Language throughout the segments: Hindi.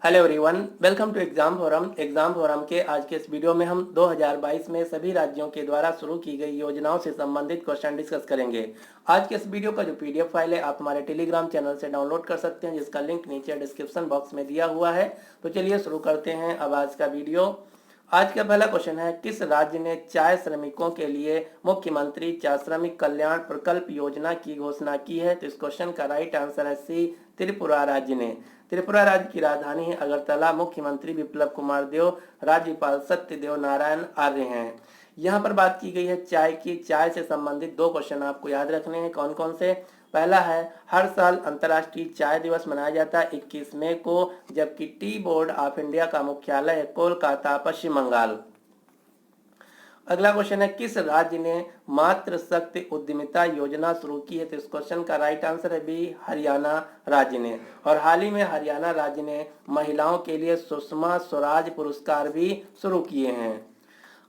Hello everyone, welcome to Exam Forum के आज के इस वीडियो में हम 2022 में सभी राज्यों के द्वारा शुरू की गई योजनाओं से संबंधित क्वेश्चन डिस्कस करेंगे। आज के इस वीडियो का जो पीडीएफ फाइल है आप हमारे टेलीग्राम चैनल से डाउनलोड कर सकते हैं, जिसका लिंक नीचे डिस्क्रिप्शन बॉक्स में दिया हुआ है। तो चलिए शुरू करते हैं अब आज का वीडियो। आज का पहला क्वेश्चन है, किस राज्य ने चाय श्रमिकों के लिए मुख्यमंत्री चाय श्रमिक कल्याण प्रकल्प योजना की घोषणा की है? तो इस क्वेश्चन का राइट आंसर है सी, त्रिपुरा राज्य ने। त्रिपुरा राज्य की राजधानी है अगरतला। मुख्यमंत्री बिप्लब कुमार देव, राज्यपाल सत्यदेव नारायण आर्य हैं। यहाँ पर बात की गई है चाय की। चाय से संबंधित दो क्वेश्चन आपको याद रखने हैं। कौन कौन से? पहला है, हर साल अंतर्राष्ट्रीय चाय दिवस मनाया जाता है 21 मई को, जबकि टी बोर्ड ऑफ इंडिया का मुख्यालय है कोलकाता, पश्चिम बंगाल। अगला क्वेश्चन है, किस राज्य ने मातृ शक्ति उद्यमिता योजना शुरू की है? तो इस क्वेश्चन का राइट आंसर है बी, हरियाणा राज्य ने। और हाल ही में हरियाणा राज्य ने महिलाओं के लिए सुषमा स्वराज पुरस्कार भी शुरू किए हैं।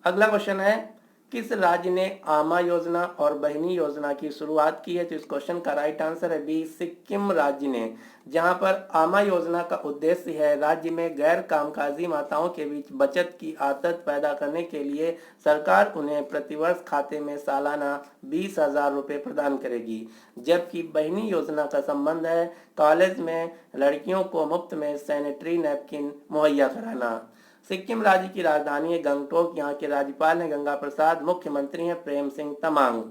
अगला क्वेश्चन है, किस राज्य ने आमा योजना और बहिनी योजना की शुरुआत की है? तो इस क्वेश्चन का राइट आंसर है बी, सिक्किम राज्य ने। जहां पर आमा योजना का उद्देश्य है राज्य में गैर कामकाजी माताओं के बीच बचत की आदत पैदा करने के लिए सरकार उन्हें प्रतिवर्ष खाते में सालाना 20,000 रुपये प्रदान करेगी। जबकि बहिनी योजना का संबंध है कॉलेज में लड़कियों को मुफ्त में सैनिटरी नैपकिन मुहैया कराना। सिक्किम राज्य की राजधानी है गंगटोक। यहाँ के राज्यपाल हैं गंगा प्रसाद, मुख्यमंत्री हैं प्रेम सिंह तमांग।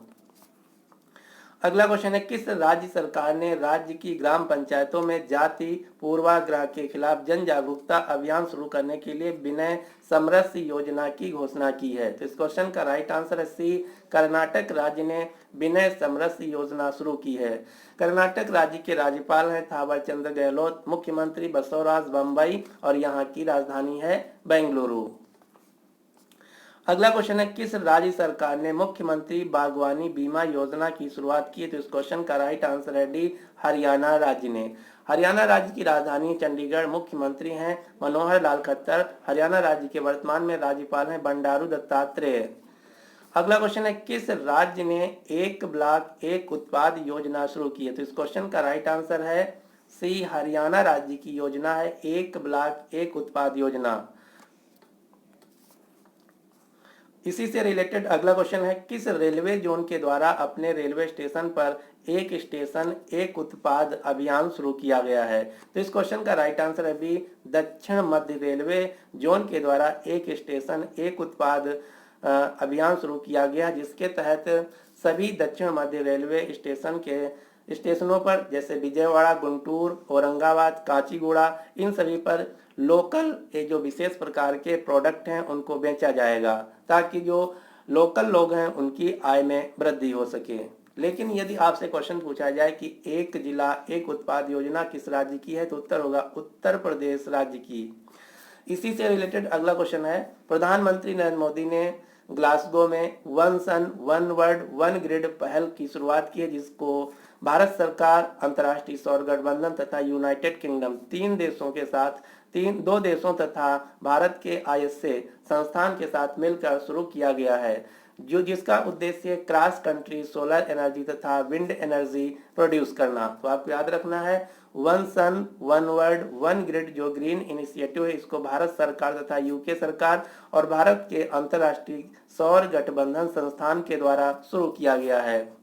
अगला क्वेश्चन है, किस राज्य सरकार ने राज्य की ग्राम पंचायतों में जाति पूर्वाग्रह के खिलाफ जन जागरूकता अभियान शुरू करने के लिए विनय समरस योजना की घोषणा की है? तो इस क्वेश्चन का राइट आंसर है सी, कर्नाटक राज्य ने विनय समरस योजना शुरू की है। कर्नाटक राज्य के राज्यपाल हैं थावर चंद्र गहलोत, मुख्यमंत्री बसवराज बम्बई और यहाँ की राजधानी है बेंगलुरु। अगला क्वेश्चन है, किस राज्य सरकार ने मुख्यमंत्री बागवानी बीमा योजना की शुरुआत की है? तो इस क्वेश्चन का राइट आंसर है डी, हरियाणा राज्य ने। हरियाणा राज्य की राजधानी चंडीगढ़। मुख्यमंत्री हैं मनोहर लाल खट्टर। हरियाणा राज्य के वर्तमान में राज्यपाल हैं बंडारू दत्तात्रेय। अगला क्वेश्चन है, किस राज्य ने एक ब्लॉक एक उत्पाद योजना शुरू की है? तो इस क्वेश्चन का राइट आंसर है सी, हरियाणा राज्य की योजना है एक ब्लॉक एक उत्पाद योजना। इसी से रिलेटेड अगला क्वेश्चन है, किस रेलवे जोन के द्वारा अपने रेलवे स्टेशन पर एक स्टेशन एक उत्पाद अभियान शुरू किया गया है? तो इस क्वेश्चन का राइट आंसर है बी, दक्षिण मध्य रेलवे जोन के द्वारा एक स्टेशन एक उत्पाद अभियान शुरू किया गया, जिसके तहत सभी दक्षिण मध्य रेलवे स्टेशनों पर जैसे विजयवाड़ा, गुंटूर, औरंगाबाद, काचीगुड़ा, इन सभी पर लोकल जो विशेष प्रकार के प्रोडक्ट हैं उनको बेचा जाएगा, ताकि जो लोकल लोग हैं उनकी आय में वृद्धि हो सके। लेकिन यदि आपसे क्वेश्चन पूछा जाए कि एक जिला एक उत्पाद योजना किस राज्य की है, तो उत्तर होगा उत्तर प्रदेश राज्य की। इसी से रिलेटेड अगला क्वेश्चन है, प्रधानमंत्री नरेंद्र मोदी ने ग्लासगो में one sun one world one grid पहल की शुरुआत की है, जिसको भारत सरकार, अंतर्राष्ट्रीय सौर गठबंधन तथा यूनाइटेड किंगडम दो देशों तथा भारत के आईएसए संस्थान के साथ मिलकर शुरू किया गया है, जिसका उद्देश्य क्रॉस कंट्री सोलर एनर्जी तथा विंड एनर्जी प्रोड्यूस करना। तो आपको याद रखना है one sun one world one grid जो ग्रीन इनिशिएटिव है, इसको भारत सरकार तथा यूके सरकार और भारत के अंतर्राष्ट्रीय सौर गठबंधन संस्थान के द्वारा शुरू किया गया है।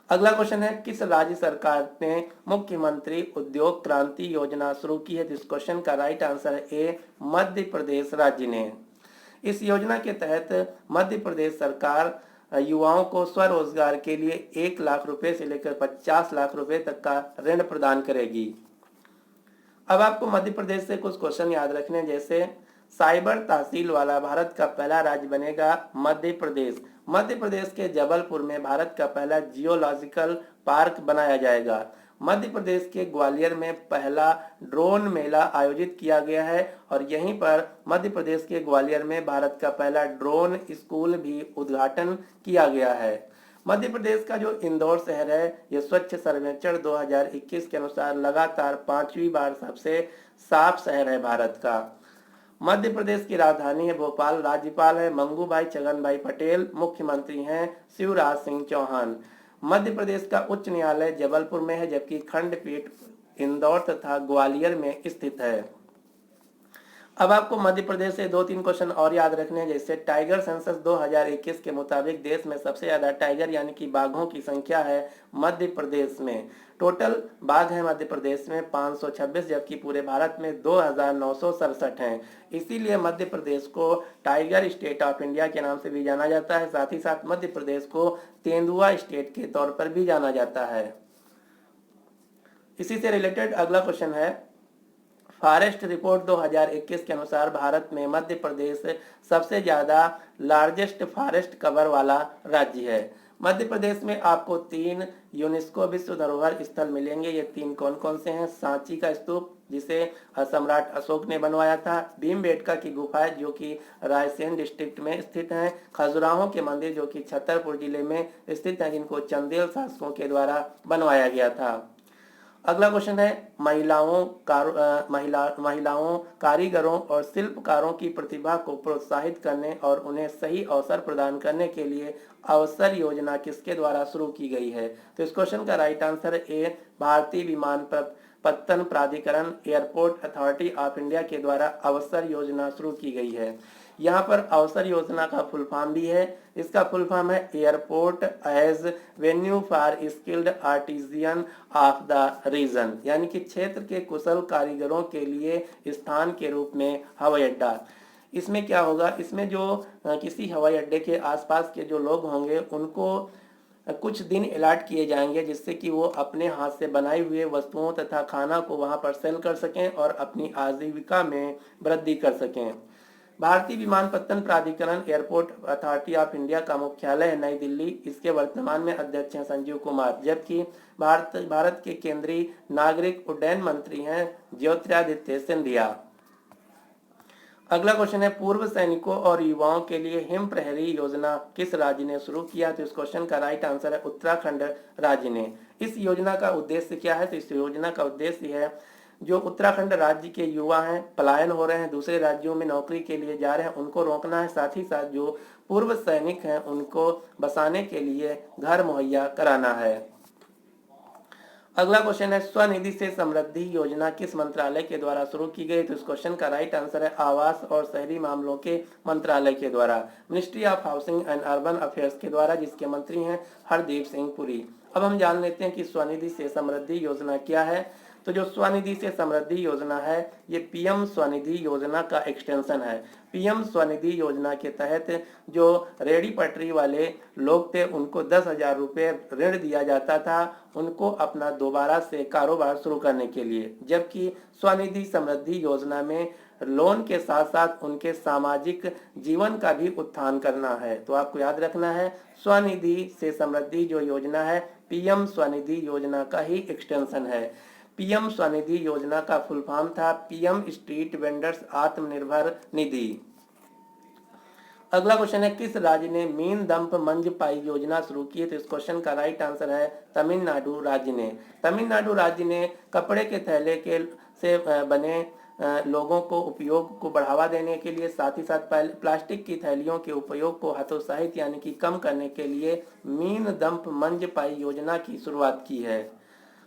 अगला क्वेश्चन है, किस राज्य सरकार ने मुख्यमंत्री उद्योग क्रांति योजना शुरू की है? इस क्वेश्चन का राइट आंसर है ए, मध्य प्रदेश राज्य ने। इस योजना के तहत मध्य प्रदेश सरकार युवाओं को स्वरोजगार के लिए 1 लाख रुपए से लेकर 50 लाख रुपए तक का ऋण प्रदान करेगी। अब आपको मध्य प्रदेश से कुछ क्वेश्चन याद रखने, जैसे साइबर तहसील वाला भारत का पहला राज्य बनेगा मध्य प्रदेश। मध्य प्रदेश के जबलपुर में भारत का पहला जियोलॉजिकल पार्क बनाया जाएगा। मध्य प्रदेश के ग्वालियर में पहला ड्रोन मेला आयोजित किया गया है और यहीं पर मध्य प्रदेश के ग्वालियर में भारत का पहला ड्रोन स्कूल भी उद्घाटन किया गया है। मध्य प्रदेश का जो इंदौर शहर है, यह स्वच्छ सर्वेक्षण 2021 के अनुसार लगातार 5वीं बार सबसे साफ शहर है भारत का। मध्य प्रदेश की राजधानी है भोपाल। राज्यपाल है मंगूभाई छगन भाई पटेल। मुख्यमंत्री हैं शिवराज सिंह चौहान। मध्य प्रदेश का उच्च न्यायालय जबलपुर में है, जबकि खंडपीठ इंदौर तथा ग्वालियर में स्थित है। अब आपको मध्य प्रदेश से 2-3 क्वेश्चन और याद रखने हैं। जैसे टाइगर सेंसस 2021 के मुताबिक देश में सबसे ज्यादा टाइगर यानी कि बाघों की संख्या है मध्य प्रदेश में। टोटल बाघ है मध्य प्रदेश में 526, जबकि पूरे भारत में 2967 हैं। इसीलिए मध्य प्रदेश को टाइगर स्टेट ऑफ इंडिया के नाम से भी जाना जाता है। साथ ही साथ मध्य प्रदेश को तेंदुआ स्टेट के तौर पर भी जाना जाता है। इसी से रिलेटेड अगला क्वेश्चन है, फॉरेस्ट रिपोर्ट 2021 के अनुसार भारत में मध्य प्रदेश सबसे ज्यादा लार्जेस्ट फॉरेस्ट कवर वाला राज्य है। मध्य प्रदेश में आपको 3 यूनेस्को विश्व धरोहर स्थल मिलेंगे। ये 3 कौन कौन से हैं? सांची का स्तूप जिसे सम्राट अशोक ने बनवाया था, भीमबेटका की गुफाएं जो कि रायसेन डिस्ट्रिक्ट में स्थित हैं, खजुराहो के मंदिर जो कि छतरपुर जिले में स्थित हैं, जिनको चंदेल शासकों के द्वारा बनवाया गया था। अगला क्वेश्चन है, महिलाओं कारीगरों और शिल्पकारों की प्रतिभा को प्रोत्साहित करने और उन्हें सही अवसर प्रदान करने के लिए अवसर योजना किसके द्वारा शुरू की गई है? तो इस क्वेश्चन का राइट आंसर ए, भारतीय विमानपत्तन प्राधिकरण एयरपोर्ट अथॉरिटी ऑफ इंडिया के द्वारा अवसर योजना शुरू की गई है। यहाँ पर अवसर योजना का फुल फॉर्म भी है। इसका फुल फॉर्म है airport as venue for skilled artisan of the region, यानी कि क्षेत्र के कुशल कारीगरों के लिए स्थान के रूप में हवाई अड्डा। इसमें क्या होगा, इसमें जो किसी हवाई अड्डे के आसपास के जो लोग होंगे उनको कुछ दिन अलॉट किए जाएंगे, जिससे कि वो अपने हाथ से बनाई हुए वस्तुओं तथा खाना को वहां पर सेल कर सकें और अपनी आजीविका में वृद्धि कर सकें। भारतीय विमानपत्तन प्राधिकरण एयरपोर्ट अथॉरिटी ऑफ इंडिया का मुख्यालय है नई दिल्ली। इसके वर्तमान में अध्यक्ष हैं संजीव कुमार, जबकि भारत के केंद्रीय नागरिक उड्डयन मंत्री हैं ज्योतिरादित्य सिंधिया। अगला क्वेश्चन है, पूर्व सैनिकों और युवाओं के लिए हिम प्रहरी योजना किस राज्य ने शुरू किया? तो इस क्वेश्चन का राइट आंसर है उत्तराखंड राज्य ने। इस योजना का उद्देश्य क्या है? तो इस योजना का उद्देश्य है, जो उत्तराखंड राज्य के युवा हैं, पलायन हो रहे हैं, दूसरे राज्यों में नौकरी के लिए जा रहे हैं, उनको रोकना है। साथ ही साथ जो पूर्व सैनिक हैं उनको बसाने के लिए घर मुहैया कराना है। अगला क्वेश्चन है, स्वनिधि से समृद्धि योजना किस मंत्रालय के द्वारा शुरू की गई? तो इस क्वेश्चन का राइट आंसर है आवास और शहरी मामलों के मंत्रालय के द्वारा, ministry of housing and urban affairs के द्वारा, जिसके मंत्री हैं हरदीप सिंह पुरी। अब हम जान लेते हैं कि स्वनिधि से समृद्धि योजना क्या है। तो जो स्वनिधि से समृद्धि योजना है ये पीएम स्वनिधि योजना का एक्सटेंशन है। पीएम स्वनिधि योजना के तहत जो रेडी पटरी वाले लोग थे उनको 10,000 रुपये ऋण दिया जाता था, उनको अपना दोबारा से कारोबार शुरू करने के लिए, जबकि स्वनिधि समृद्धि योजना में लोन के साथ साथ उनके सामाजिक जीवन का भी उत्थान करना है। तो आपको याद रखना है, स्वनिधि से समृद्धि जो योजना है पीएम स्वनिधि योजना का ही एक्सटेंशन है। पीएम स्वनिधि योजना का फुल फॉर्म था PM street vendors Atmanirbhar Nidhi. अगला क्वेश्चन है, किस राज्य ने मीन दंप मंज पाई योजना शुरू की? तो इस क्वेश्चन का राइट आंसर है तमिलनाडु राज्य ने। तमिलनाडु राज्य ने कपड़े के थैले के से बने लोगों को उपयोग को बढ़ावा देने के लिए, साथ ही साथ प्लास्टिक की थैलियों के उपयोग को हतोत्साहित यानी कि कम करने के लिए मीन दंप मंज पाई योजना की शुरुआत की है।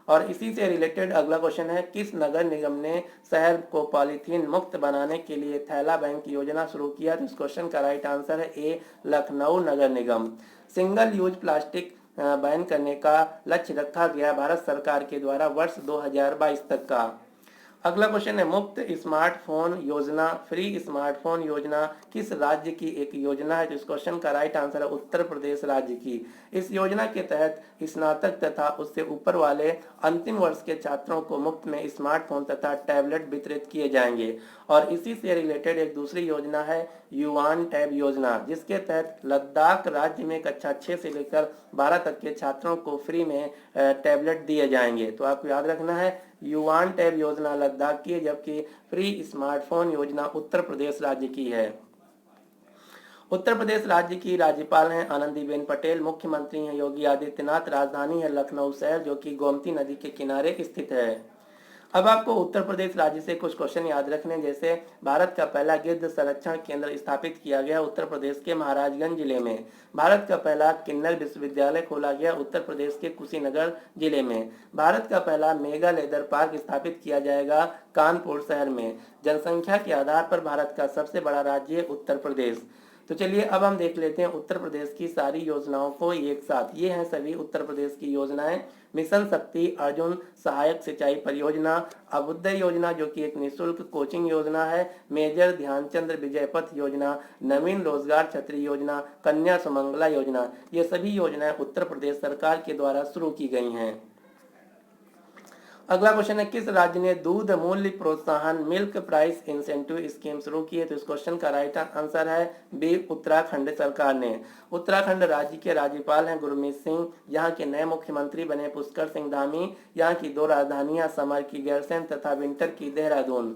और इसी से रिलेटेड अगला क्वेश्चन है, किस नगर निगम ने शहर को पॉलीथीन मुक्त बनाने के लिए थैला बैंक योजना शुरू किया? तो इस क्वेश्चन का राइट आंसर है ए, लखनऊ नगर निगम। सिंगल यूज प्लास्टिक बैन करने का लक्ष्य रखा गया भारत सरकार के द्वारा वर्ष 2022 तक का। अगला क्वेश्चन है, मुफ्त स्मार्टफोन योजना फ्री स्मार्टफोन योजना किस राज्य की एक योजना है? तो इस क्वेश्चन का राइट आंसर है उत्तर प्रदेश राज्य की। इस योजना के तहत स्नातक तथा उससे ऊपर वाले अंतिम वर्ष के छात्रों को मुफ्त में स्मार्टफोन तथा टैबलेट वितरित किए जाएंगे। और इसी से रिलेटेड एक दूसरी योजना है युवान टैब योजना, जिसके तहत लद्दाख राज्य में कक्षा 6 से लेकर 12 तक के छात्रों को फ्री में टैबलेट दिए जाएंगे। तो आपको याद रखना है युवान टैब योजना लद्दाख की है, जबकि फ्री स्मार्टफोन योजना उत्तर प्रदेश राज्य की है। उत्तर प्रदेश राज्य की राज्यपाल हैं आनंदीबेन पटेल, मुख्यमंत्री हैं योगी आदित्यनाथ, राजधानी है लखनऊ शहर जो कि गोमती नदी के किनारे स्थित है। अब आपको उत्तर प्रदेश राज्य से कुछ क्वेश्चन याद रखने, जैसे भारत का पहला गिद्ध संरक्षण केंद्र स्थापित किया गया उत्तर प्रदेश के महाराजगंज जिले में। भारत का पहला किन्नर विश्वविद्यालय खोला गया उत्तर प्रदेश के कुशीनगर जिले में। भारत का पहला मेगा लेदर पार्क स्थापित किया जाएगा कानपुर शहर में। जनसंख्या के आधार पर भारत का सबसे बड़ा राज्य है उत्तर प्रदेश। तो चलिए अब हम देख लेते हैं उत्तर प्रदेश की सारी योजनाओं को एक साथ। ये हैं सभी उत्तर प्रदेश की योजनाएं। मिशन शक्ति अर्जुन सहायक सिंचाई परियोजना, अभ्युदय योजना जो कि एक निःशुल्क कोचिंग योजना है, मेजर ध्यानचंद विजय पथ योजना, नवीन रोजगार छतरी योजना, कन्या सुमंगला योजना, ये सभी योजनाएं उत्तर प्रदेश सरकार के द्वारा शुरू की गई हैं। अगला क्वेश्चन है, किस राज्य ने दूध मूल्य प्रोत्साहन मिल्क प्राइस इंसेंटिव स्कीम शुरू की है? तो इस क्वेश्चन का राइट आंसर है बी, उत्तराखंड सरकार ने। उत्तराखंड राज्य के राज्यपाल हैं गुरमीत सिंह। यहाँ के नए मुख्यमंत्री बने पुष्कर सिंह धामी। यहाँ की 2 राजधानियां समर की गैरसैंण तथा विंटर की देहरादून।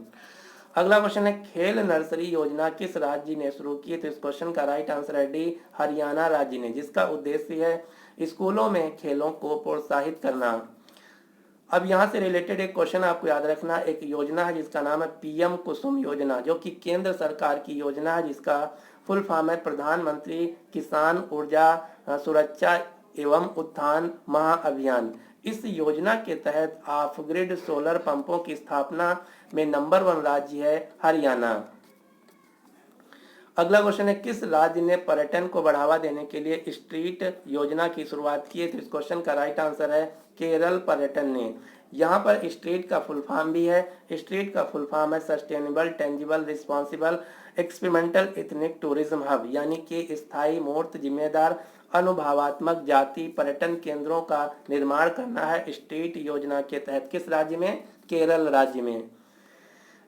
अगला क्वेश्चन है, खेल नर्सरी योजना किस राज्य ने शुरू की है? तो इस क्वेश्चन का राइट आंसर है डी, हरियाणा राज्य ने, जिसका उद्देश्य है स्कूलों में खेलों को प्रोत्साहित करना। अब यहाँ से रिलेटेड एक क्वेश्चन आपको याद रखना, एक योजना है जिसका नाम है पीएम कुसुम योजना, जो कि केंद्र सरकार की योजना है, जिसका फुल फॉर्म है प्रधानमंत्री किसान ऊर्जा सुरक्षा एवं उत्थान महाअभियान। इस योजना के तहत ऑफ ग्रिड सोलर पंपों की स्थापना में नंबर 1 राज्य है हरियाणा। अगला क्वेश्चन है, किस राज्य ने पर्यटन को बढ़ावा देने के लिए स्ट्रीट योजना की शुरुआत की है? तो इस क्वेश्चन का राइट आंसर है केरल पर्यटन ने। यहाँ पर स्ट्रीट का फुल फॉर्म भी है, स्ट्रीट का फुल फॉर्म है sustainable tangible responsible experimental ethnic tourism hub, यानी कि स्थायी मूर्त जिम्मेदार अनुभवात्मक जाति पर्यटन केंद्रों का निर्माण करना है स्ट्रीट योजना के तहत। किस राज्य में? केरल राज्य में।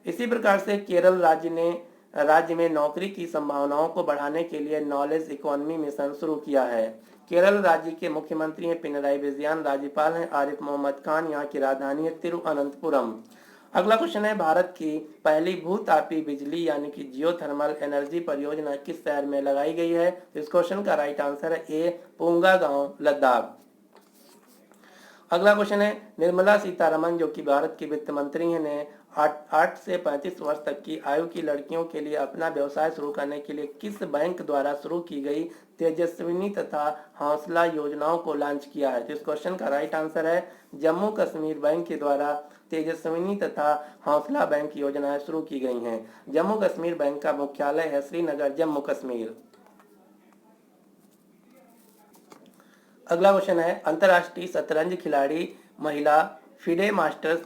इसी प्रकार से केरल राज्य में नौकरी की संभावनाओं को बढ़ाने के लिए नॉलेज इकोनॉमी मिशन शुरू किया है। केरल राज्य के मुख्यमंत्री हैं पिनराई विजयन, राज्यपाल हैं आरिफ मोहम्मद खान। यहाँ की राजधानी है तिरुअनंतपुरम। अगला क्वेश्चन है, भारत की पहली भूतापी बिजली यानी कि जियोथर्मल एनर्जी परियोजना किस शहर में लगाई गई है? इस क्वेश्चन का राइट आंसर है ए, पूंगा गांव लद्दाख। अगला क्वेश्चन है, निर्मला सीतारमन जो कि भारत की वित्त मंत्री हैं ने 8 से 35 वर्ष तक की आयु की लड़कियों के लिए अपना व्यवसाय शुरू करने के लिए किस बैंक द्वारा शुरू की गई तेजस्विनी तथा हौसला योजनाओं को लॉन्च किया है? तो इस क्वेश्चन का राइट आंसर है जम्मू कश्मीर बैंक के द्वारा तेजस्विनी तथा हौसला बैंक योजनाएं शुरू की गई हैं। जम्मू कश्मीर बैंक का मुख्यालय है श्रीनगर, जम्मू कश्मीर। अगला क्वेश्चन है, अंतर्राष्ट्रीय शतरंज खिलाड़ी महिला फिडे मास्टर्स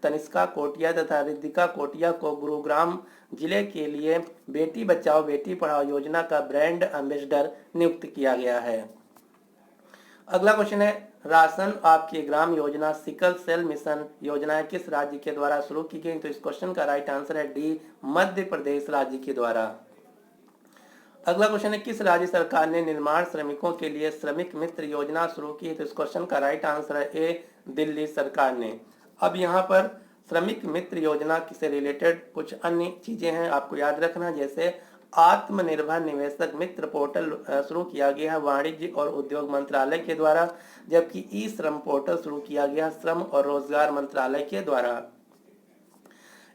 तनिष्का कोटिया तथा रिद्धिका कोटिया को गुरुग्राम जिले के लिए बेटी बचाओ बेटी पढ़ाओ योजना का ब्रांड एम्बेसडर नियुक्त किया गया है। अगला क्वेश्चन है, राशन आपके Gram Yojana sickle cell mission योजना किस राज्य के द्वारा शुरू की गई? तो इस क्वेश्चन का राइट आंसर है डी, मध्य प्रदेश राज्य के द्वारा। अगला क्वेश्चन है, किस राज्य सरकार ने निर्माण श्रमिकों के लिए श्रमिक मित्र योजना शुरू की? तो इस क्वेश्चन का राइट आंसर है ए, दिल्ली सरकार ने। अब यहाँ पर श्रमिक मित्र योजना से रिलेटेड कुछ अन्य चीजें हैं आपको याद रखना, जैसे आत्मनिर्भर निवेशक मित्र पोर्टल शुरू किया गया है वाणिज्य और उद्योग मंत्रालय के द्वारा, जबकि ई श्रम पोर्टल शुरू किया गया श्रम और रोजगार मंत्रालय के द्वारा।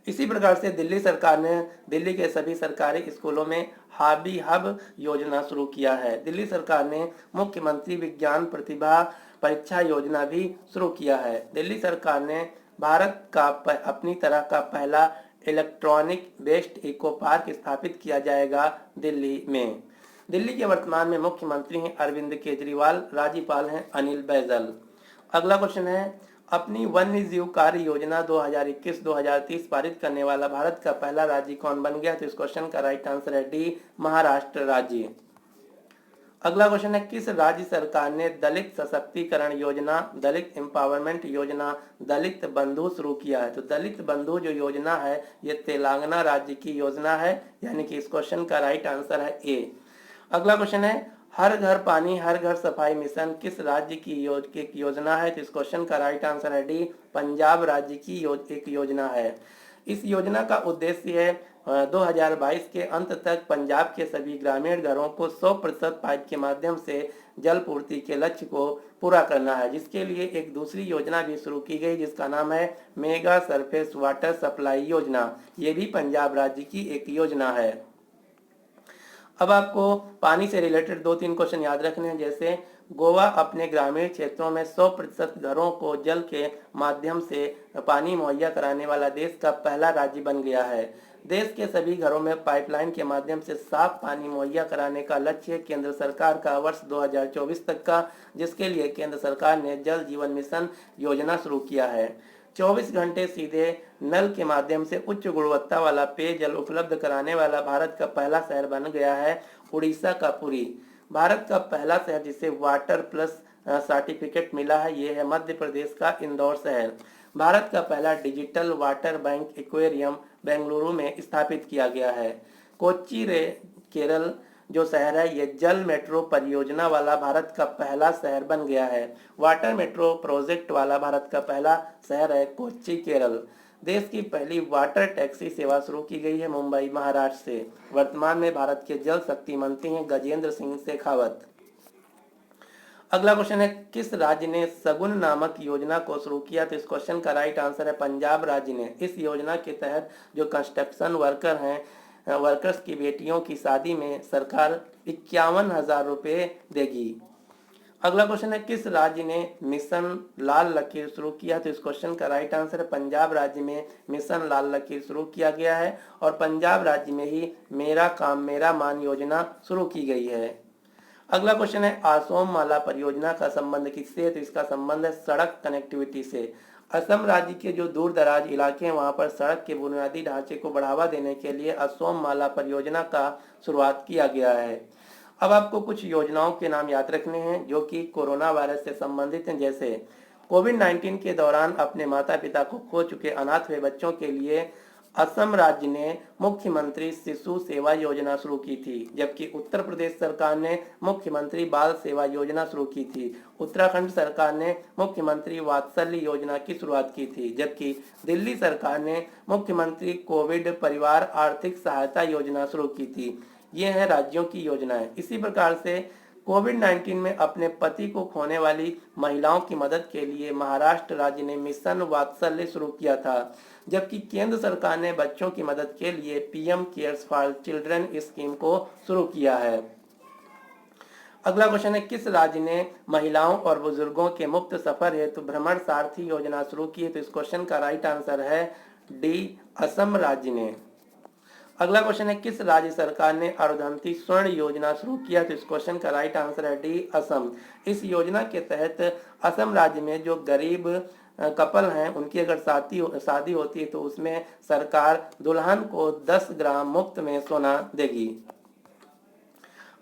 इसी प्रकार से दिल्ली सरकार ने दिल्ली के सभी सरकारी स्कूलों में हॉबी हब योजना शुरू किया है। दिल्ली सरकार ने मुख्यमंत्री विज्ञान प्रतिभा परीक्षा योजना भी शुरू किया है। दिल्ली सरकार ने भारत का अपनी तरह का पहला इलेक्ट्रॉनिक वेस्ट इको पार्क स्थापित किया जाएगा दिल्ली में। दिल्ली के वर्तमान में मुख्यमंत्री हैं अरविंद केजरीवाल, राज्यपाल हैं अनिल बैजल। अगला क्वेश्चन है, अपनी वन्य जीव कार्य योजना 2021-2030 पारित करने वाला भारत का पहला राज्य कौन बन गया? तो इस क्वेश्चन का राइट आंसर है डी, महाराष्ट्र राज्य। अगला क्वेश्चन है, किस राज्य सरकार ने दलित सशक्तिकरण योजना दलित एम्पावरमेंट योजना दलित बंधु शुरू किया है? तो दलित बंधु जो योजना है ये तेलंगाना राज्य की योजना है, यानी कि इस क्वेश्चन का राइट आंसर है ए। अगला क्वेश्चन है, हर घर पानी हर घर सफाई मिशन किस राज्य की एक योजना है? तो इस क्वेश्चन का राइट आंसर है डी, पंजाब राज्य की एक योजना है। इस योजना का उद्देश्य है 2022 के अंत तक पंजाब के सभी ग्रामीण घरों को 100% पाइप के माध्यम से जल पूर्ति के लक्ष्य को पूरा करना है, जिसके लिए एक दूसरी योजना भी शुरू की गई जिसका नाम है मेगा सरफेस वाटर सप्लाई योजना। ये भी पंजाब राज्य की एक योजना है। अब आपको पानी से रिलेटेड 2-3 क्वेश्चन याद रखने हैं, जैसे गोवा अपने ग्रामीण क्षेत्रों में 100% घरों को जल के माध्यम से पानी मुहैया कराने वाला देश का पहला राज्य बन गया है। देश के सभी घरों में पाइपलाइन के माध्यम से साफ पानी मुहैया कराने का लक्ष्य केंद्र सरकार का वर्ष 2024 तक का, जिसके लिए केंद्र सरकार ने जल जीवन मिशन योजना शुरू किया है। 24 घंटे सीधे नल के माध्यम से उच्च गुणवत्ता वाला पेयजल उपलब्ध कराने वाला भारत का पहला शहर बन गया है उड़ीसा का पुरी। भारत का पहला शहर जिसे वाटर प्लस सर्टिफिकेट मिला है ये है मध्य प्रदेश का इंदौर शहर। भारत का पहला digital water bank aquarium Bengaluru में स्थापित किया गया है। कोच्चि रे केरल जो शहर है ये जल मेट्रो परियोजना वाला भारत का पहला शहर बन गया है। वाटर मेट्रो प्रोजेक्ट वाला भारत का पहला शहर है कोच्चि केरल। देश की पहली वाटर टैक्सी सेवा शुरू की गई है मुंबई महाराष्ट्र से। वर्तमान में भारत के जल शक्ति मंत्री हैं गजेंद्र सिंह शेखावत। अगला क्वेश्चन है किस राज्य ने सगुन नामक योजना को शुरू किया, तो इस क्वेश्चन का राइट आंसर है पंजाब राज्य ने। इस योजना के तहत जो कंस्ट्रक्शन वर्कर हैं वर्कर्स की बेटियों की शादी में सरकार 51,000 रुपये देगी। अगला क्वेश्चन है किस राज्य ने मिशन लाल लकीर शुरू किया, तो इस क्वेश्चन का राइट आंसर है पंजाब राज्य में मिशन लाल लकीर शुरू किया गया है और पंजाब राज्य में ही मेरा काम मेरा मान योजना शुरू की गई है। अगला क्वेश्चन है असोम माला परियोजना का संबंध किससे है, तो इसका संबंध है सड़क कनेक्टिविटी से। असम राज्य के जो दूर दराज इलाके हैं वहां पर सड़क के बुनियादी ढांचे को बढ़ावा देने के लिए असोम माला परियोजना का शुरुआत किया गया है। अब आपको कुछ योजनाओं के नाम याद रखने हैं जो कि कोरोना वायरस से संबंधित हैं, जैसे कोविड-19 के दौरान अपने माता पिता को खो चुके अनाथ हुए बच्चों के लिए असम राज्य ने मुख्यमंत्री शिशु सेवा योजना शुरू की थी, जबकि उत्तर प्रदेश सरकार ने मुख्यमंत्री बाल सेवा योजना शुरू की थी। उत्तराखंड सरकार ने मुख्यमंत्री वात्सल्य योजना की शुरुआत की थी, जबकि दिल्ली सरकार ने मुख्यमंत्री कोविड परिवार आर्थिक सहायता योजना शुरू की थी। ये है राज्यों की योजनाएं। इसी प्रकार से कोविड-19 में अपने पति को खोने वाली महिलाओं की मदद के लिए महाराष्ट्र राज्य ने मिशन वात्सल्य शुरू किया था, जबकि केंद्र सरकार ने बच्चों की मदद के लिए PM cares for children scheme को शुरू किया है। अगला क्वेश्चन है किस राज्य ने महिलाओं और बुजुर्गों के मुफ्त सफर हेतु भ्रमण सारथी योजना शुरू की है, तो इस क्वेश्चन का राइट आंसर है डी असम राज्य ने। अगला क्वेश्चन है किस राज्य सरकार ने अरुंधति स्वर्ण योजना शुरू किया, तो इस क्वेश्चन का राइट आंसर है डी असम। इस योजना के तहत असम राज्य में जो गरीब कपल हैं उनकी अगर शादी होती है तो उसमें सरकार दुल्हन को 10 ग्राम मुफ्त में सोना देगी।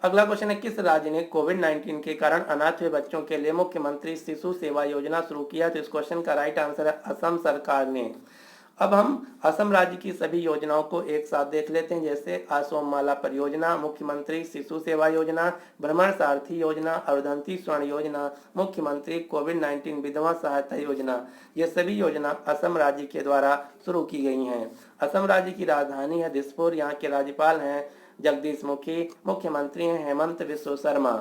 अगला क्वेश्चन है किस राज्य ने कोविड-19 के कारण अनाथ हुए बच्चों के लिए मुख्यमंत्री शिशु सेवा योजना शुरू किया, तो इस क्वेश्चन का राइट आंसर है असम सरकार ने। अब हम असम राज्य की सभी योजनाओं को एक साथ देख लेते हैं, जैसे असोम माला परियोजना, मुख्यमंत्री शिशु सेवा योजना, भ्रमण सारथी योजना, अरुंधति स्वर्ण योजना, मुख्यमंत्री कोविड-19 विधवा सहायता योजना। ये सभी योजना असम राज्य के द्वारा शुरू की गई हैं। असम राज्य की राजधानी है दिसपुर। यहाँ के राज्यपाल हैं जगदीश मुखी, मुख्यमंत्री हैं हेमंत बिस्व शर्मा।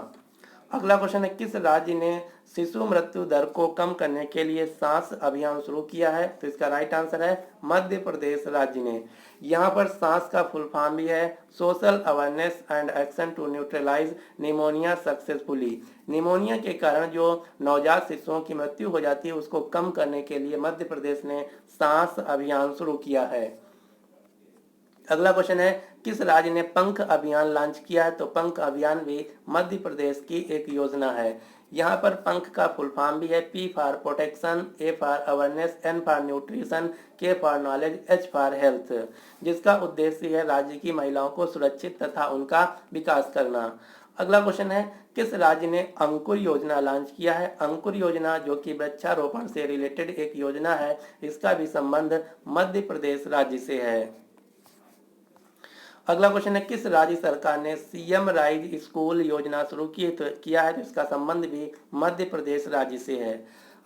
अगला क्वेश्चन है किस राज्य ने शिशु मृत्यु दर को कम करने के लिए सांस अभियान शुरू किया है, तो इसका राइट आंसर है मध्य प्रदेश राज्य ने। यहाँ पर सांस का फुल फॉर्म भी है social awareness and action to neutralise pneumonia successfully. Pneumonia के कारण जो नवजात शिशुओं की मृत्यु हो जाती है उसको कम करने के लिए मध्य प्रदेश ने सांस अभियान शुरू किया है। अगला क्वेश्चन है किस राज्य ने पंख अभियान लॉन्च किया है, तो पंख अभियान भी मध्य प्रदेश की एक योजना है। यहाँ पर पंख का फुल फॉर्म भी है P for protection, A for awareness, N for nutrition, K for knowledge, H for health, जिसका उद्देश्य है राज्य की महिलाओं को सुरक्षित तथा उनका विकास करना। अगला क्वेश्चन है किस राज्य ने अंकुर योजना लॉन्च किया है। अंकुर योजना जो कि वृक्षारोपण से रिलेटेड एक योजना है, इसका भी संबंध मध्य प्रदेश राज्य से है। अगला क्वेश्चन है किस राज्य सरकार ने सीएम राइज स्कूल योजना शुरू किया है, तो इसका संबंध भी मध्य प्रदेश राज्य से है।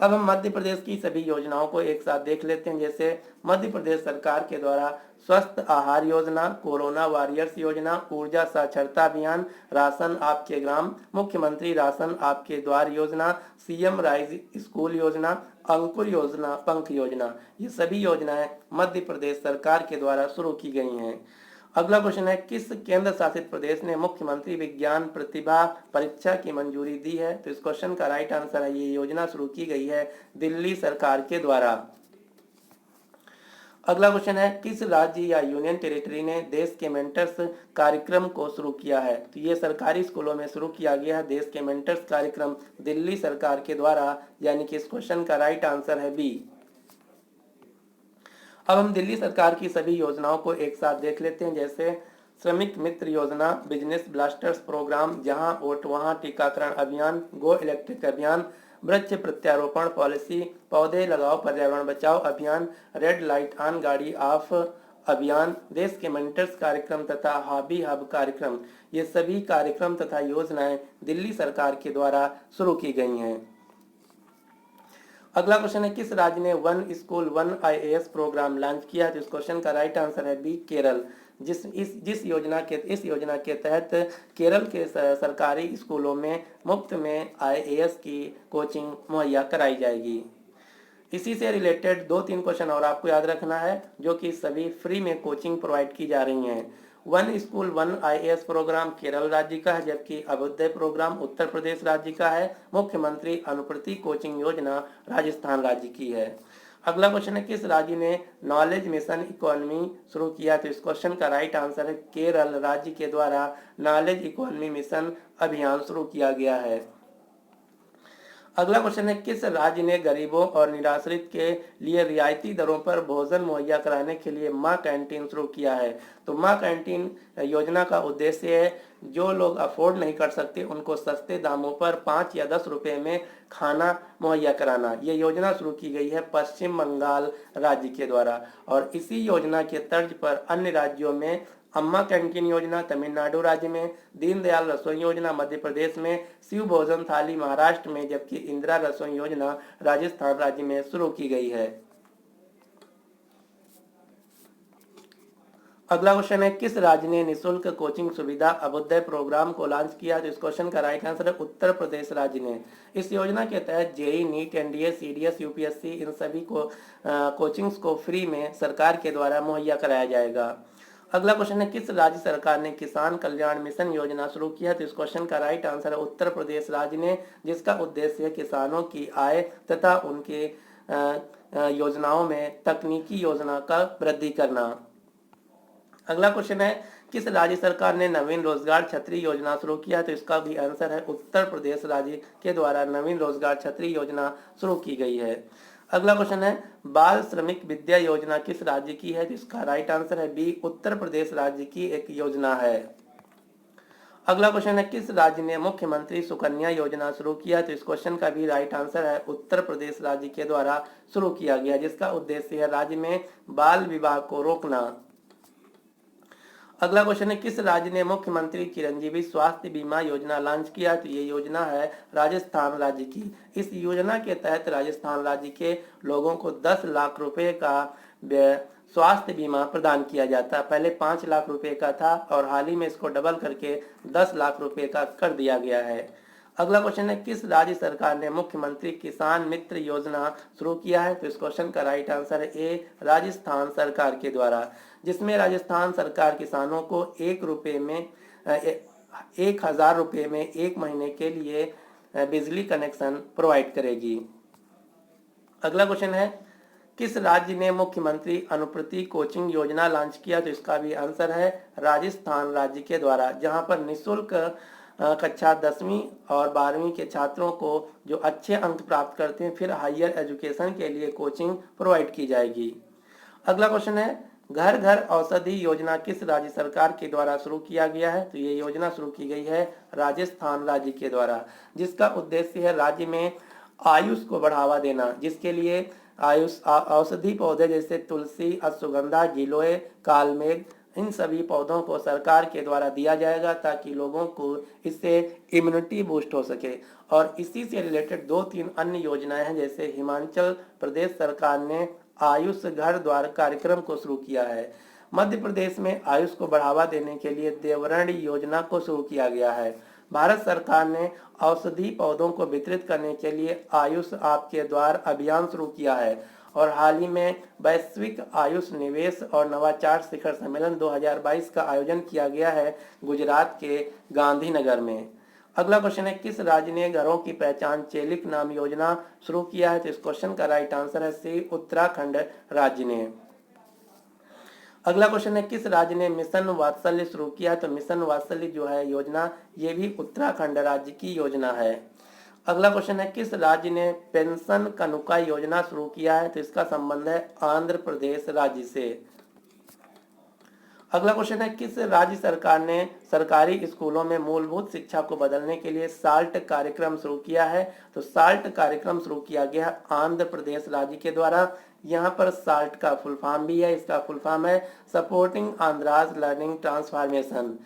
अब हम मध्य प्रदेश की सभी योजनाओं को एक साथ देख लेते हैं। जैसे मध्य प्रदेश सरकार के द्वारा स्वस्थ आहार योजना, कोरोना वॉरियर्स योजना, ऊर्जा साक्षरता अभियान, राशन आपके ग्राम, मुख्यमंत्री राशन आपके द्वार योजना, सीएम राइज स्कूल योजना, अंकुर योजना, पंख योजना, ये सभी योजनाएं मध्य प्रदेश सरकार के द्वारा शुरू की गई हैं। अगला क्वेश्चन है, किस केंद्र शासित प्रदेश ने मुख्यमंत्री विज्ञान प्रतिभा परीक्षा की मंजूरी दी है? तो इस क्वेश्चन का राइट आंसर है, ये योजना शुरू की गई है दिल्ली सरकार के द्वारा। अगला क्वेश्चन है, किस राज्य या यूनियन टेरिटरी ने देश के मेंटर्स कार्यक्रम को शुरू किया है? तो ये सरकारी स्कूलों में शुरू किया गया है देश के मेंटर्स कार्यक्रम दिल्ली सरकार के द्वारा, यानी कि इस क्वेश्चन का राइट आंसर है बी। अब हम दिल्ली सरकार की सभी योजनाओं को एक साथ देख लेते हैं। जैसे श्रमिक मित्र योजना, बिजनेस ब्लास्टर्स प्रोग्राम, जहां वोट वहां टीकाकरण अभियान, गो इलेक्ट्रिक अभियान, वृक्ष प्रत्यारोपण पॉलिसी, पौधे लगाओ पर्यावरण बचाओ अभियान, रेड लाइट ऑन गाड़ी ऑफ अभियान, देश के मेंटर्स कार्यक्रम तथा हॉबी हब कार्यक्रम, ये सभी कार्यक्रम तथा योजनाएं दिल्ली सरकार के द्वारा शुरू की गई हैं। अगला क्वेश्चन है, किस राज्य ने one school one IAS programme launch किया? तो इस क्वेश्चन का राइट आंसर है बी, केरल। इस योजना के तहत केरल के सरकारी स्कूलों में मुफ्त में आईएएस की कोचिंग मुहैया कराई जाएगी। इसी से रिलेटेड 2-3 क्वेश्चन और आपको याद रखना है, जो कि सभी फ्री में कोचिंग प्रोवाइड की जा रही हैं। One school one IAS programme Kerala राज्य का है, जबकि अभ्युदय प्रोग्राम उत्तर प्रदेश राज्य का है। मुख्यमंत्री अनुप्रति कोचिंग योजना राजस्थान राज्य की है। अगला क्वेश्चन है, किस राज्य ने नॉलेज मिशन इकोनॉमी शुरू किया? तो इस क्वेश्चन का राइट आंसर है, केरल राज्य के द्वारा नॉलेज इकोनॉमी मिशन अभियान शुरू किया गया है। अगला क्वेश्चन है, किस राज्य ने गरीबों और निराश्रित के लिए रियायती दरों पर भोजन मुहैया कराने के लिए माँ कैंटीन शुरू किया है? तो माँ कैंटीन योजना का उद्देश्य है, जो लोग अफोर्ड नहीं कर सकते उनको सस्ते दामों पर 5 या 10 रुपए में खाना मुहैया कराना। ये योजना शुरू की गई है पश्चिम बंगाल राज्य के द्वारा, और इसी योजना के तर्ज पर अन्य राज्यों में अम्मा कैंटीन योजना तमिलनाडु राज्य में, दीनदयाल रसोई योजना मध्य प्रदेश में, शिव भोजन थाली महाराष्ट्र में, जबकि इंदिरा रसोई योजना राजस्थान राज्य में शुरू की गई है। अगला क्वेश्चन है, किस राज्य ने निःशुल्क कोचिंग सुविधा अभ्युदय प्रोग्राम को लॉन्च किया? तो इस क्वेश्चन का राइट आंसर है उत्तर प्रदेश राज्य ने। इस योजना के तहत JEE, NEET, NDA, CDS, UPSC, इन सभी को कोचिंग्स को फ्री में सरकार के द्वारा मुहैया कराया जाएगा। अगला क्वेश्चन है, किस राज्य सरकार ने किसान कल्याण मिशन योजना शुरू किया? तो इस क्वेश्चन का राइट आंसर है उत्तर प्रदेश राज्य ने, जिसका उद्देश्य है किसानों की आय तथा उनके योजनाओं में तकनीकी योजना का वृद्धि करना। अगला क्वेश्चन है, किस राज्य सरकार ने नवीन रोजगार छतरी योजना शुरू किया? तो इसका भी आंसर है उत्तर प्रदेश राज्य के द्वारा नवीन रोजगार छतरी योजना शुरू की गई है। अगला क्वेश्चन है, बाल श्रमिक विद्या योजना किस राज्य की है? तो इसका राइट आंसर है बी, उत्तर प्रदेश राज्य की एक योजना है। अगला क्वेश्चन है, किस राज्य ने मुख्यमंत्री सुकन्या योजना शुरू किया? तो इस क्वेश्चन का भी राइट आंसर है उत्तर प्रदेश राज्य के द्वारा शुरू किया गया, जिसका उद्देश्य है राज्य में बाल विवाह को रोकना। अगला क्वेश्चन है, किस राज्य ने मुख्यमंत्री चिरंजीवी स्वास्थ्य बीमा योजना लॉन्च किया? तो ये योजना है राजस्थान राज्य की। इस योजना के तहत राजस्थान राज्य के लोगों को 10 लाख रुपए का स्वास्थ्य बीमा प्रदान किया जाता है। पहले 5 लाख रुपए का था और हाल ही में इसको डबल करके 10 लाख रुपए का कर दिया गया है। अगला क्वेश्चन है, किस राज्य सरकार ने मुख्यमंत्री किसान मित्र योजना शुरू किया है? तो इस क्वेश्चन का राइट आंसर है ए, राजस्थान सरकार के द्वारा, जिसमें राजस्थान सरकार किसानों को 1,000 रुपए में 1 महीने के लिए बिजली कनेक्शन प्रोवाइड करेगी। अगला क्वेश्चन है, किस राज्य ने मुख्यमंत्री अनुप्रति कोचिंग योजना लॉन्च किया? तो इसका भी आंसर है राजस्थान राज्य के द्वारा, जहां पर निःशुल्क कक्षा 10वीं और 12वीं के छात्रों को जो अच्छे अंक प्राप्त करते हैं फिर हायर एजुकेशन के लिए कोचिंग प्रोवाइड की जाएगी। अगला क्वेश्चन है, घर घर औषधि योजना किस राज्य सरकार के द्वारा शुरू किया गया है? तो ये योजना शुरू की गई है राजस्थान राज्य के द्वारा, जिसका उद्देश्य है राज्य में आयुष को बढ़ावा देना, जिसके लिए आयुष औषधि पौधे जैसे तुलसी, अश्वगंधा, गिलोय, कालमेघ इन सभी पौधों को सरकार के द्वारा दिया जाएगा ताकि लोगों को इससे इम्यूनिटी बूस्ट हो सके। और इसी से रिलेटेड 2-3 अन्य योजनाएं हैं, जैसे हिमाचल प्रदेश सरकार ने आयुष घर द्वार कार्यक्रम को शुरू किया है। मध्य प्रदेश में आयुष को बढ़ावा देने के लिए देवरण योजना को शुरू किया गया है। भारत सरकार ने औषधि पौधों को वितरित करने के लिए आयुष आपके द्वार अभियान शुरू किया है। और हाल ही में वैश्विक आयुष निवेश और नवाचार शिखर सम्मेलन 2022 का आयोजन किया गया है गुजरात के गांधीनगर में। अगला क्वेश्चन है, किस राज्य ने घरों की पहचान चेलिक नाम योजना शुरू किया है? तो इस क्वेश्चन का राइट आंसर है सी, उत्तराखंड राज्य ने। अगला क्वेश्चन है, किस राज्य ने मिशन वात्सल्य शुरू किया है? तो मिशन वात्सल्य जो है योजना, ये भी उत्तराखंड राज्य की योजना है। अगला क्वेश्चन है, किस राज्य ने पेंशन कनुका योजना शुरू किया है? तो इसका संबंध है आंध्र प्रदेश राज्य से। अगला क्वेश्चन है, किस राज्य सरकार ने सरकारी स्कूलों में मूलभूत शिक्षा को बदलने के लिए साल्ट कार्यक्रम शुरू किया है? तो साल्ट कार्यक्रम शुरू किया गया आंध्र प्रदेश राज्य के द्वारा। यहाँ पर साल्ट का फुल फॉर्म भी है, इसका फुल फॉर्म है सपोर्टिंग आंध्राज लर्निंग ट्रांसफॉर्मेशन।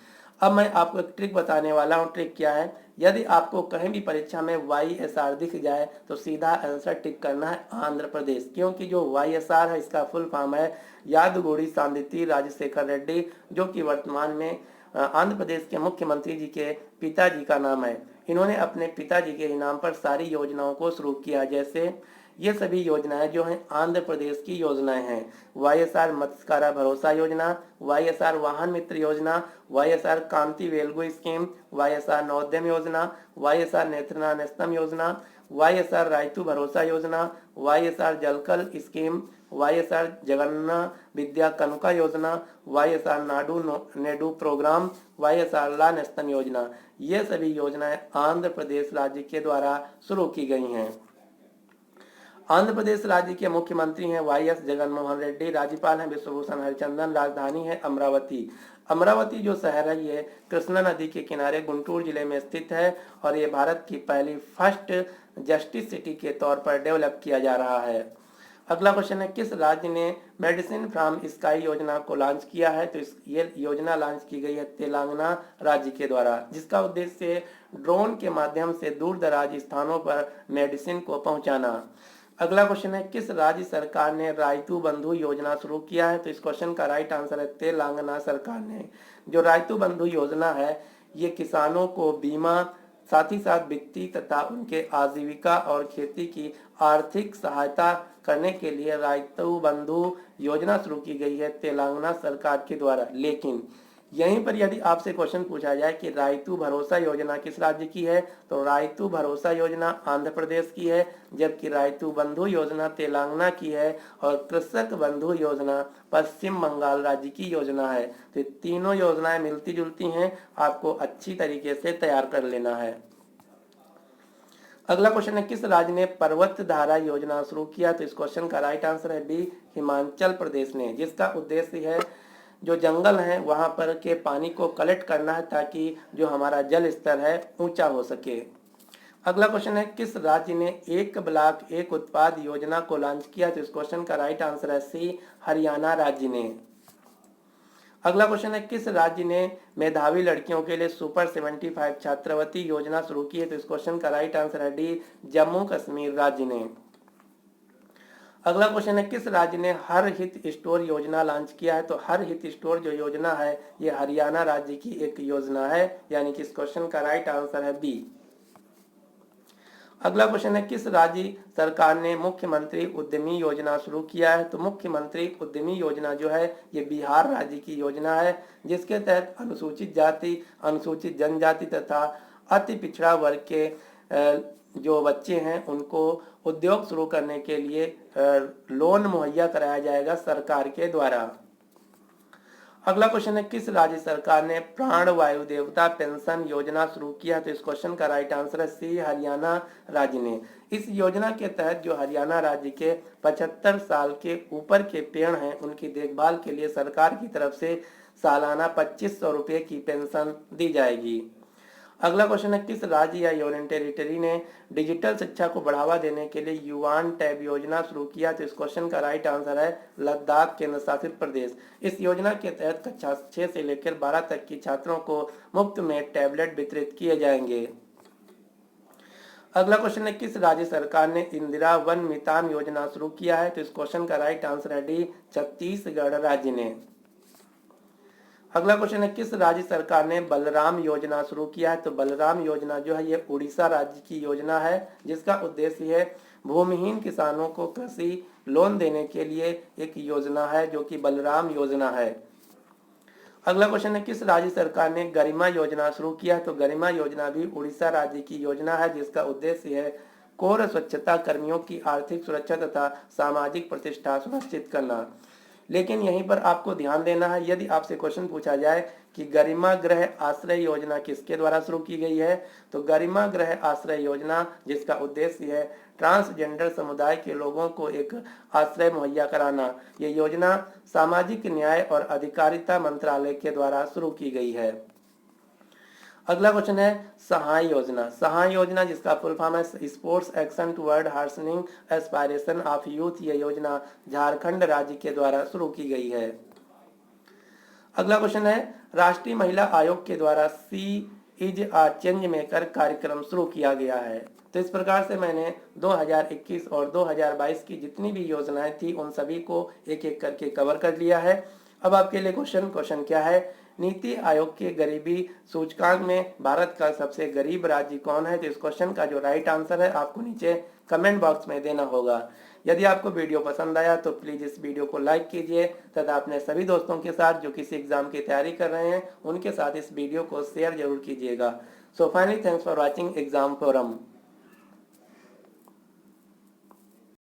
अब मैं आपको एक ट्रिक बताने वाला हूँ। ट्रिक क्या है? यदि आपको कहीं भी परीक्षा में YSR दिख जाए तो सीधा आंसर टिक करना है आंध्र प्रदेश, क्योंकि जो YSR है इसका फुल फॉर्म है यादगुड़ी सांदिती राजशेखर रेड्डी, जो कि वर्तमान में आंध्र प्रदेश के मुख्यमंत्री जी के पिताजी का नाम है। इन्होंने अपने पिताजी के नाम पर सारी योजनाओं को शुरू किया। जैसे ये सभी योजनाएं जो हैं आंध्र प्रदेश की योजनाएं हैं। YSR मत्स्यकारा भरोसा योजना, YSR वाहन मित्र योजना, YSR कांति वेलगु स्कीम, YSR नवोद्यम योजना, YSR नेत्रना नेस्तम योजना, YSR रायतु भरोसा योजना, YSR जलकल स्कीम, YSR जगन्ना विद्या कनुका योजना, YSR नाडू नेडू प्रोग्राम, YSR ला नेस्तम योजना। ये सभी योजनाएं आंध्र प्रदेश राज्य के द्वारा शुरू की गई हैं। आंध्र प्रदेश राज्य के मुख्यमंत्री हैं YS जगनमोहन रेड्डी, राज्यपाल हैं विश्वभूषण हरिचंदन, राजधानी है अमरावती। अमरावती जो शहर है ये कृष्णा नदी के किनारे गुंटूर जिले में स्थित है और ये भारत की पहली फर्स्ट जस्टिस सिटी के तौर पर डेवलप किया जा रहा है। अगला क्वेश्चन है, किस राज्य ने मेडिसिन फ्रॉम स्काई योजना को लॉन्च किया है? तो ये योजना लॉन्च की गई है तेलंगाना राज्य के द्वारा, जिसका उद्देश्य ड्रोन के माध्यम से दूर दराज स्थानों पर मेडिसिन को पहुंचाना। अगला क्वेश्चन है, किस राज्य सरकार ने रायतु बंधु योजना शुरू किया है? तो इस क्वेश्चन का राइट आंसर है तेलंगाना सरकार ने। जो रायतु बंधु योजना है ये किसानों को बीमा, साथ ही साथ वित्तीय तथा उनके आजीविका और खेती की आर्थिक सहायता करने के लिए रायतु बंधु योजना शुरू की गई है तेलंगाना सरकार के द्वारा। लेकिन यहीं पर यदि आपसे क्वेश्चन पूछा जाए कि रायतु भरोसा योजना किस राज्य की है, तो रायतु भरोसा योजना आंध्र प्रदेश की है, जबकि रायतु बंधु योजना तेलंगाना की है और कृषक बंधु योजना पश्चिम बंगाल राज्य की योजना है। तो तीनों योजनाएं मिलती जुलती हैं, आपको अच्छी तरीके से तैयार कर लेना है। अगला क्वेश्चन है, किस राज्य ने पर्वत धारा योजना शुरू किया? तो इस क्वेश्चन का राइट आंसर है बी, हिमाचल प्रदेश ने, जिसका उद्देश्य है जो जंगल हैं वहां पर के पानी को कलेक्ट करना है ताकि जो हमारा जल स्तर है ऊंचा हो सके। अगला क्वेश्चन है, किस राज्य ने एक ब्लॉक एक उत्पाद योजना को लॉन्च किया? तो इस क्वेश्चन का राइट आंसर है सी, हरियाणा राज्य ने। अगला क्वेश्चन है, किस राज्य ने मेधावी लड़कियों के लिए सुपर 75 छात्रवृत्ति योजना शुरू की है? तो इस क्वेश्चन का राइट आंसर है डी, जम्मू कश्मीर राज्य ने। अगला क्वेश्चन है, किस राज्य ने हर हित स्टोर योजना लॉन्च किया है? तो हर हित स्टोर जो योजना है ये हरियाणा राज्य की एक योजना है, यानी कि इस क्वेश्चन का राइट आंसर है बी। अगला क्वेश्चन है, किस राज्य सरकार ने मुख्यमंत्री उद्यमी योजना शुरू किया है? तो मुख्यमंत्री उद्यमी योजना जो है ये बिहार राज्य की योजना है, जिसके तहत अनुसूचित जाति, अनुसूचित जनजाति तथा अति पिछड़ा वर्ग के जो बच्चे हैं उनको उद्योग शुरू करने के लिए लोन मुहैया कराया जाएगा सरकार के द्वारा। अगला क्वेश्चन है, किस राज्य सरकार ने प्राण वायु देवता पेंशन योजना शुरू किया? तो इस क्वेश्चन का राइट आंसर है सी, हरियाणा राज्य ने। इस योजना के तहत जो हरियाणा राज्य के 75 साल के ऊपर के पेड़ हैं उनकी देखभाल के लिए सरकार की तरफ से सालाना 2500 रुपये की पेंशन दी जाएगी। अगला क्वेश्चन है, किस राज्य या यूनियन टेरिटरी ने डिजिटल शिक्षा को बढ़ावा देने के लिए युवान टैब योजना शुरू किया? तो इस क्वेश्चन का राइट आंसर है लद्दाख केंद्र शासित प्रदेश। इस योजना के तहत कक्षा 6 से लेकर 12 तक की छात्रों को मुफ्त में टैबलेट वितरित किए जाएंगे। अगला क्वेश्चन है, किस राज्य सरकार ने इंदिरा वन मितान योजना शुरू किया है? तो इस क्वेश्चन का राइट आंसर है डी, छत्तीसगढ़ राज्य ने। अगला क्वेश्चन है, किस राज्य सरकार ने बलराम योजना शुरू किया है? तो बलराम योजना जो है ये उड़ीसा राज्य की योजना है, जिसका उद्देश्य है भूमिहीन किसानों को कृषि लोन देने के लिए एक योजना है, जो कि बलराम योजना है। अगला क्वेश्चन है, किस राज्य सरकार ने गरिमा योजना शुरू किया है? तो गरिमा योजना भी उड़ीसा राज्य की योजना है, जिसका उद्देश्य है कोर स्वच्छता कर्मियों की आर्थिक सुरक्षा तथा सामाजिक प्रतिष्ठा सुनिश्चित करना। लेकिन यहीं पर आपको ध्यान देना है, यदि आपसे क्वेश्चन पूछा जाए कि गरिमा गृह आश्रय योजना किसके द्वारा शुरू की गई है, तो गरिमा गृह आश्रय योजना जिसका उद्देश्य है ट्रांसजेंडर समुदाय के लोगों को एक आश्रय मुहैया कराना, ये योजना सामाजिक न्याय और अधिकारिता मंत्रालय के द्वारा शुरू की गई है। अगला क्वेश्चन है, सहाय योजना। सहाय योजना जिसका फुल फॉर्म है sports action toward harnessing aspiration of youth, ये योजना झारखंड राज्य के द्वारा शुरू की गई है। अगला क्वेश्चन है, राष्ट्रीय महिला आयोग के द्वारा सी इज आ चेंज मेकर कार्यक्रम शुरू किया गया है। तो इस प्रकार से मैंने 2021 और 2022 की जितनी भी योजनाएं थी उन सभी को एक एक करके कवर कर लिया है। अब आपके लिए क्वेश्चन क्या है, नीति आयोग के गरीबी सूचकांक में भारत का सबसे गरीब राज्य कौन है? तो इस क्वेश्चन का जो राइट आंसर है आपको नीचे कमेंट बॉक्स में देना होगा। यदि आपको वीडियो पसंद आया तो प्लीज इस वीडियो को लाइक कीजिए तथा अपने सभी दोस्तों के साथ जो किसी एग्जाम की तैयारी कर रहे हैं उनके साथ इस वीडियो को शेयर जरूर कीजिएगा। So finally thanks for watching exam forum.